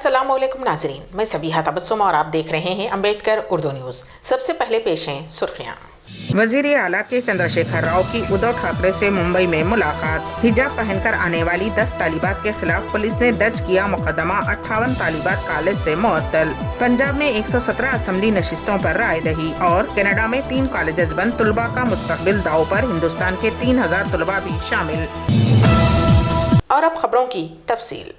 अस्सलाम वालेकुम नाजरीन, मैं सबीहा तबस्सुम और आप देख रहे हैं अम्बेडकर उर्दू न्यूज़। सबसे पहले पेश हैं सुर्खियाँ। वजीर आला के चंद्रशेखर राव की उद्धव ठाकरे से मुंबई में मुलाकात। हिजाब पहनकर आने वाली 10 तालिबात के खिलाफ पुलिस ने दर्ज किया मुकदमा। 58 तालिबात कॉलेज से मुअत्तल। पंजाब में 117 असेंबली नशिस्तों पर राय दही और कनाडा में 3 कॉलेजेस बंद। तुलबा का मुस्तकबिल दांव पर, हिंदुस्तान के 3000 तुलबा भी शामिल। और अब खबरों की तफसील।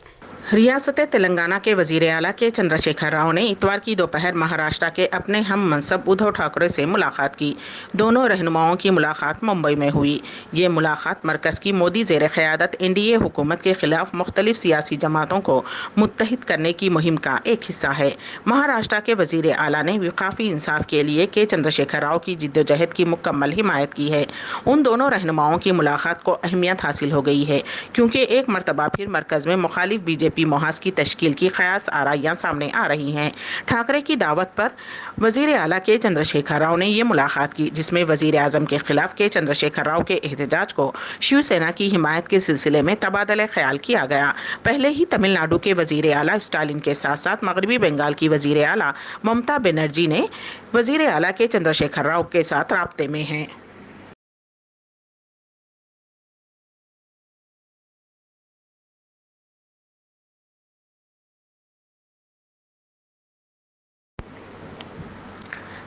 रियासत तेलंगाना के वजीर आला के चंद्रशेखर राव ने इतवार की दोपहर महाराष्ट्र के अपने हम मनसब उद्धव ठाकरे से मुलाकात की। दोनों रहनुमाओं की मुलाकात मुंबई में हुई। ये मुलाकात मरकज़ की मोदी ज़ेर क़यादत एनडीए हुकूमत के खिलाफ मुख्तलिफ सियासी जमातों को मुत्तहिद करने की मुहिम का एक हिस्सा है। महाराष्ट्र के वजीर आला ने विकाफ़ी इंसाफ के लिए के चंद्रशेखर राव की जिद्दोजहद की मुकम्मल हिमायत की है। उन दोनों रहनुमाओं की मुलाकात को अहमियत हासिल हो गई है क्योंकि एक मरतबा फिर मरकज़ में मुखालिफ बीजेपी मोहास की तश्कील की ख़यास आराइयाँ सामने आ रही हैं। ठाकरे की दावत पर वजीर आला के चंद्रशेखर राव ने ये मुलाकात की, जिसमें वजीर आज़म के खिलाफ के चंद्रशेखर राव के एहतजाज को शिवसेना की हिमायत के सिलसिले में तबादला ख्याल किया गया। पहले ही तमिलनाडु के वजीर आला स्टालिन के साथ साथ मगरबी बंगाल की वजीर आला ममता बनर्जी ने वजीर आला के चंद्रशेखर राव के साथ राब्ते में हैं।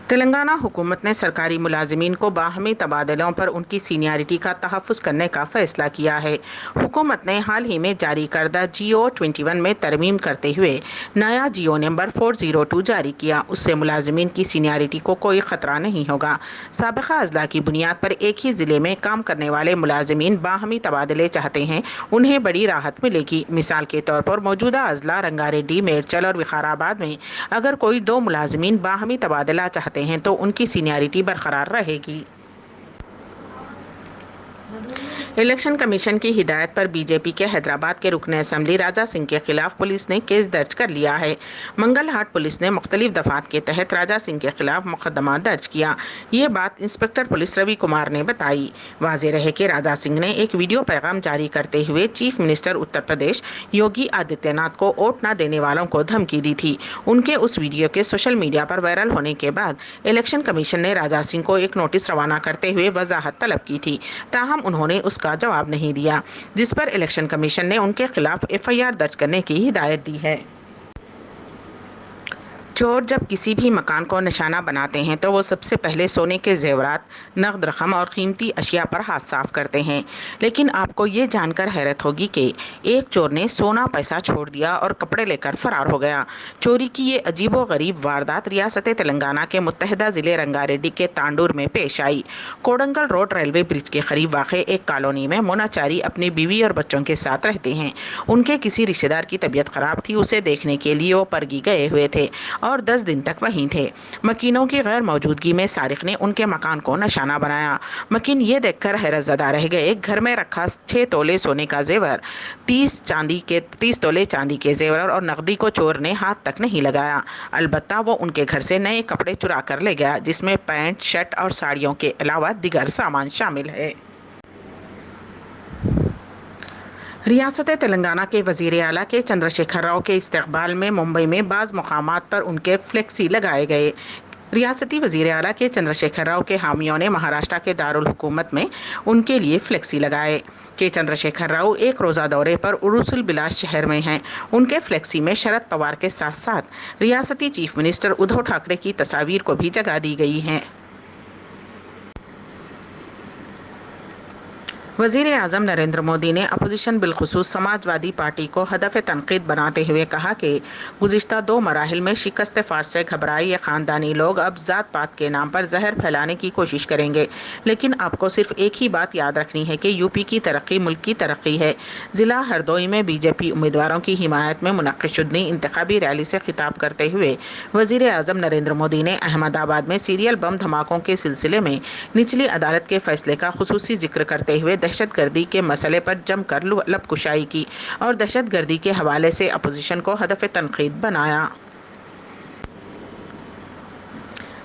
तेलंगाना हुकूमत ने सरकारी मुलाजिमीन को बाहमी तबादलों पर उनकी सीनियरिटी का तहफ़्फ़ुज़ करने का फ़ैसला किया है। हुकूमत ने हाल ही में जारी करदा GO 21 में तरमीम करते हुए नया GO नंबर 402 जारी किया। उससे मुलाजिमीन की सीनियरिटी को कोई ख़तरा नहीं होगा। साबिक़ा अज़ला की बुनियाद पर एक ही ज़िले में काम करने वाले मुलाजिमीन बाहमी तबादले चाहते हैं, उन्हें बड़ी राहत मिलेगी। मिसाल के तौर पर मौजूदा अज़ला रंगारेड्डी, मेरचल और विकाराबाद में अगर कोई 2 मुलाजिमीन बाहमी तबादला चाहते हैं तो उनकी सीनियरिटी बरकरार रहेगी। इलेक्शन कमीशन की हिदायत पर बीजेपी के हैदराबाद के रुकन असम्बली राजा सिंह के खिलाफ पुलिस ने केस दर्ज कर लिया है। मंगलहाट पुलिस ने मुख्तलिफ दफात के तहत राजा सिंह के खिलाफ मुकदमा दर्ज किया। ये बात इंस्पेक्टर पुलिस रवि कुमार ने बताई। वाज़ेह रहे कि राजा सिंह ने एक वीडियो पैगाम जारी करते हुए चीफ मिनिस्टर उत्तर प्रदेश योगी आदित्यनाथ को वोट न देने वालों को धमकी दी थी। उनके उस वीडियो के सोशल मीडिया पर वायरल होने के बाद इलेक्शन कमीशन ने राजा सिंह को एक नोटिस रवाना करते हुए वजाहत तलब की थी। ताहम उन्होंने उसका जवाब नहीं दिया, जिस पर इलेक्शन कमीशन ने उनके खिलाफ FIR दर्ज करने की हिदायत दी है। चोर जब किसी भी मकान को निशाना बनाते हैं तो वो सबसे पहले सोने के जेवरात, नगद रकम और कीमती अशिया पर हाथ साफ करते हैं। लेकिन आपको ये जानकर हैरत होगी कि एक चोर ने सोना पैसा छोड़ दिया और कपड़े लेकर फरार हो गया। चोरी की ये अजीबो गरीब वारदात रियासत तेलंगाना के मुत्तहिदा ज़िले रंगारेड्डी के तांडूर में पेश आई। कोडंगल रोड रेलवे ब्रिज के करीब वाक़े एक कॉलोनी में मोनाचारी अपनी बीवी और बच्चों के साथ रहते हैं। उनके किसी रिश्तेदार की तबीयत खराब थी, उसे देखने के लिए वो परगी गए हुए थे और 10 दिन तक वहीं थे। मकीनों की गैर मौजूदगी में सारिक ने उनके मकान को निशाना बनाया। मकीन ये देखकर हैरतज़दा रह गए। घर में रखा 6 तोले सोने का जेवर, 30 तोले चांदी के जेवर और नकदी को चोर ने हाथ तक नहीं लगाया। अलबत्ता वो उनके घर से नए कपड़े चुरा कर ले गया, जिसमें पैंट, शर्ट और साड़ियों के अलावा दीगर सामान शामिल है। रियासत तेलंगाना के वजीर आला के चंद्रशेखर राव के इस्तकबाल में मुंबई में बाज़ मकामात पर उनके फ्लेक्सी लगाए गए। रियासती वजीर आला के चंद्रशेखर राव के हामियों ने महाराष्ट्र के दारुल हुकूमत में उनके लिए फ्लेक्सी लगाए। के चंद्रशेखर राव एक रोज़ा दौरे पर उरुसुल बिलास शहर में हैं। उनके फ्लेक्सी में शरद पवार के साथ साथ रियासती चीफ मिनिस्टर उद्धव ठाकरे की तस्वीर को भी जगह दी गई है। वज़ीर आज़म नरेंद्र मोदी ने अपोजिशन बिलखुसूस समाजवादी पार्टी को हदफ तनकीद बनाते हुए कहा कि गुज़िश्ता 2 मराहिल में शिकस्त फाज से घबराए ये ख़ानदानी लोग अब ज़ात पात के नाम पर जहर फैलाने की कोशिश करेंगे। लेकिन आपको सिर्फ एक ही बात याद रखनी है कि यूपी की तरक्की मुल्क की तरक्की है। ज़िला हरदोई में बीजेपी उम्मीदवारों की हिमायत में मुनक़्क़िद इंतखाबी रैली से खिताब करते हुए वज़ीर आज़म नरेंद्र मोदी ने अहमदाबाद में सीरियल बम धमाकों के सिलसिले में निचली अदालत के फैसले का खुसूसी जिक्र करते हुए दहशतगर्दी के मसले पर जमकर लबकुशाई की और दहशतगर्दी के हवाले से अपोजिशन को हदफ तनकीद बनाया।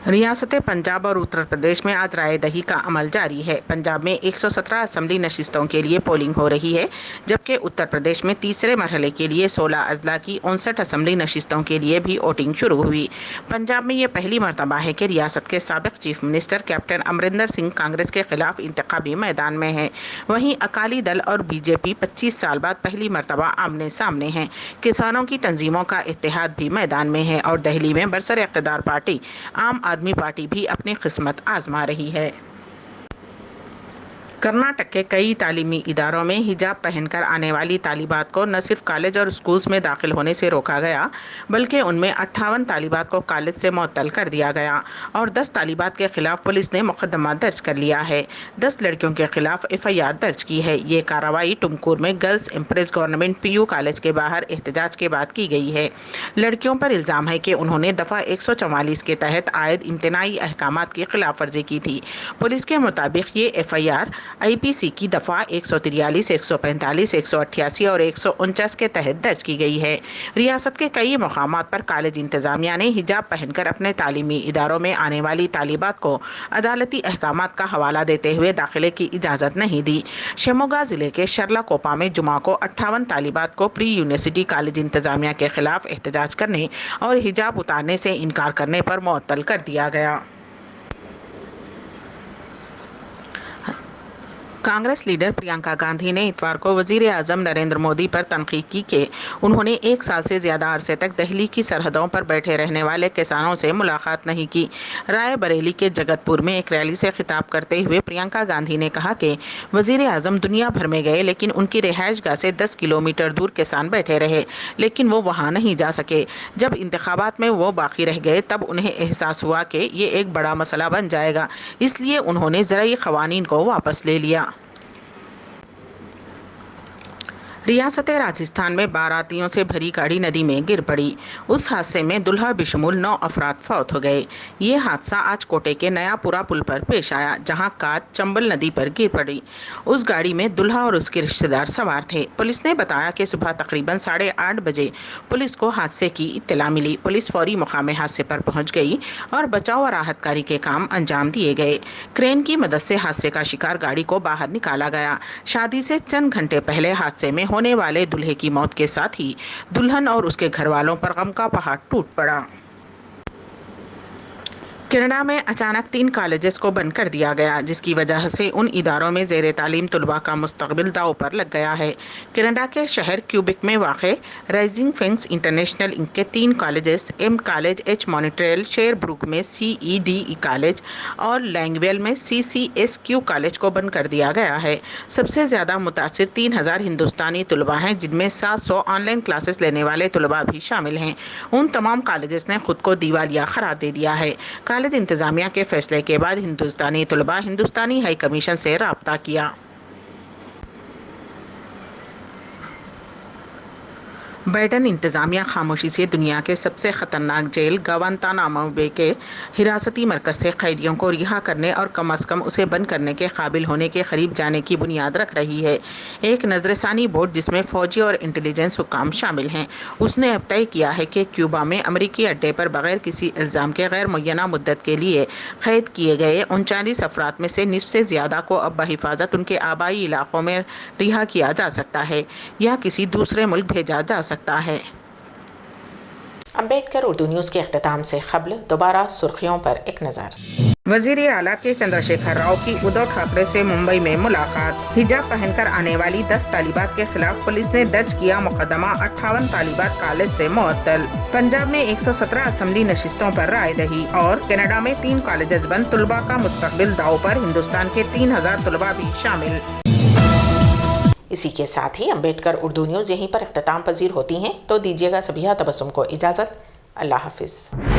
रियासत पंजाब और उत्तर प्रदेश में आज राय दही का अमल जारी है। पंजाब में 117 असेंबली नशिस्तों के लिए पोलिंग हो रही है, जबकि उत्तर प्रदेश में तीसरे मरहले के लिए 16 अजला की 59 असेंबली नशिस्तों के लिए भी वोटिंग शुरू हुई। पंजाब में ये पहली मरतबा है कि रियासत के साबिक chief minister captain Amarinder Singh Congress के खिलाफ इंतखाबी मैदान में हैं। वहीं अकाली दल और बीजेपी 25 साल बाद पहली मरतबा आमने सामने हैं। किसानों की तंजीमों का इत्तेहाद भी मैदान में है और दिल्ली में बरसर इख्तिदार पार्टी आम आदमी पार्टी भी अपनी किस्मत आजमा रही है। कर्नाटक के कई तालीमी इदारों में हिजाब पहनकर आने वाली तालिबात को न सिर्फ कॉलेज और स्कूल्स में दाखिल होने से रोका गया, बल्कि उनमें 58 तालिबात को कॉलेज से मुअत्तल कर दिया गया और 10 तालिबात के खिलाफ पुलिस ने मुकदमा दर्ज कर लिया है। 10 लड़कियों के खिलाफ FIR दर्ज की है। ये कार्रवाई टुमकुर में girls impress government PU college के बाहर एहतजाज के बाद की गई है। लड़कियों पर इल्ज़ाम है कि उन्होंने दफ़ा 144 के तहत आयद इम्तनाई अहकामात की खिलाफ वर्जी की थी। पुलिस के मुताबिक ये FIR IPC की दफ़ा 143, 145, 188 और 149 के तहत दर्ज की गई है। रियासत के कई मकामात पर कॉलेज इंतजामिया ने हिजाब पहनकर अपने तालीमी इदारों में आने वाली तालिबात को अदालती अहकामात का हवाला देते हुए दाखिले की इजाज़त नहीं दी। शिमोगा ज़िले के शर्लाकोपा में जुमा को 58 तालिबात को प्री यूनिवर्सिटी कॉलेज इंतजामिया के खिलाफ एहतजाज करने और हिजाब उतारने से इनकार करने पर मुअत्तल कर दिया गया। कांग्रेस लीडर प्रियंका गांधी ने इतवार को वजीर आजम नरेंद्र मोदी पर तनकीद की कि उन्होंने 1 साल से ज़्यादा अरसे तक दिल्ली की सरहदों पर बैठे रहने वाले किसानों से मुलाकात नहीं की। राय बरेली के जगतपुर में एक रैली से खिताब करते हुए प्रियंका गांधी ने कहा कि वजीर आजम दुनिया भर में गए, लेकिन उनकी रिहाइशगाह से 10 किलोमीटर दूर किसान बैठे रहे, लेकिन वो वहाँ नहीं जा सके। जब इंतखाबात में वो बाकी रह गए तब उन्हें एहसास हुआ कि ये एक बड़ा मसला बन जाएगा, इसलिए उन्होंने ज़राई क़वानीन को वापस ले लिया। रियासत राजस्थान में बारातियों से भरी गाड़ी नदी में गिर पड़ी। उस हादसे में दुल्हा बिशमूल 9 अफराद फौत हो गए। ये हादसा आज कोटे के नयापुरा पुल पर पेश आया, जहां कार चंबल नदी पर गिर पड़ी। उस गाड़ी में दुल्हा और उसके रिश्तेदार सवार थे। पुलिस ने बताया कि सुबह तकरीबन 8:30 बजे पुलिस को हादसे की इत्तला मिली। पुलिस फौरी मुकाम हादसे पर पहुंच गई और बचाव और राहत कार्य के काम अंजाम दिए गए। क्रेन की मदद से हादसे का शिकार गाड़ी को बाहर निकाला गया। शादी से चंद घंटे पहले हादसे में होने वाले दूल्हे की मौत के साथ ही दुल्हन और उसके घर वालों पर गम का पहाड़ टूट पड़ा। कनाडा में अचानक 3 कॉलेजेस को बंद कर दिया गया, जिसकी वजह से उन इदारों में ज़ेर तालीम तलबा का मुस्तकबिल दाव पर लग गया है। कनाडा के शहर क्यूबिक में वाक़ राइजिंग फेंस इंटरनेशनल इंक के 3 colleges M college, H Montreal, शेरब्रुक में CEDE कॉलेज और लैंगवेल में CCSQ कॉलेज को बंद कर दिया गया है। सबसे ज़्यादा मुतासिर 3000 हिंदुस्तानी तलबा हैं, जिनमें 700 ऑनलाइन क्लासेस लेने वाले तलबा भी शामिल हैं। उन तमाम कॉलेजेस ने खुद को दिवालिया करार दे दिया है। कॉलेज इंतजामिया के फैसले के बाद हिंदुस्तानी तलबा हिंदुस्तानी हाई कमीशन से राब्ता किया। बाइडन इंतजामिया खामोशी से दुनिया के सबसे ख़तरनाक जेल गवांतानामो बे के हिरासती मरकज़ से कैदियों को रिहा करने और कम अज़ कम उसे बंद करने के काबिल होने के करीब जाने की बुनियाद रख रही है। एक नजरसानी बोर्ड जिसमें फ़ौजी और इंटेलिजेंस हुकाम शामिल हैं, उसने अब तय किया है कि क्यूबा में अमरीकी अड्डे पर बगैर किसी इल्ज़ाम के गैर मुय्यना मुद्दत के लिए कैद किए गए 39 अफराद में से निस्फ से ज़्यादा को अब बहिफाजत उनके आबाई इलाकों में रिहा किया जा सकता है या किसी दूसरे मुल्क भेजा जा सकता है। अम्बेडकर उर्दू न्यूज़ के अख्तिताम से क़ब्ल दोबारा सुर्खियों पर एक नज़र। वजीर आला के चंद्रशेखर राव की उद्धव ठाकरे से मुंबई में मुलाकात। हिजाब पहनकर आने वाली 10 तालिबात के खिलाफ पुलिस ने दर्ज किया मुकदमा। 58 तालिबात कॉलेज से मुअत्तल। पंजाब में 117 असेंबली नशिस्तों पर राय दही और कनाडा में 3 कॉलेजेस बंद। तलबा का मुस्तकबिल दाव पर, हिंदुस्तान के 3000 तलबा भी शामिल। इसी के साथ ही अम्बेडकर उर्दू न्यूज़ यहीं पर इख्तिताम पजीर होती हैं, तो दीजिएगा सबिहा तबस्सुम को इजाज़त। अल्लाह हाफिज़।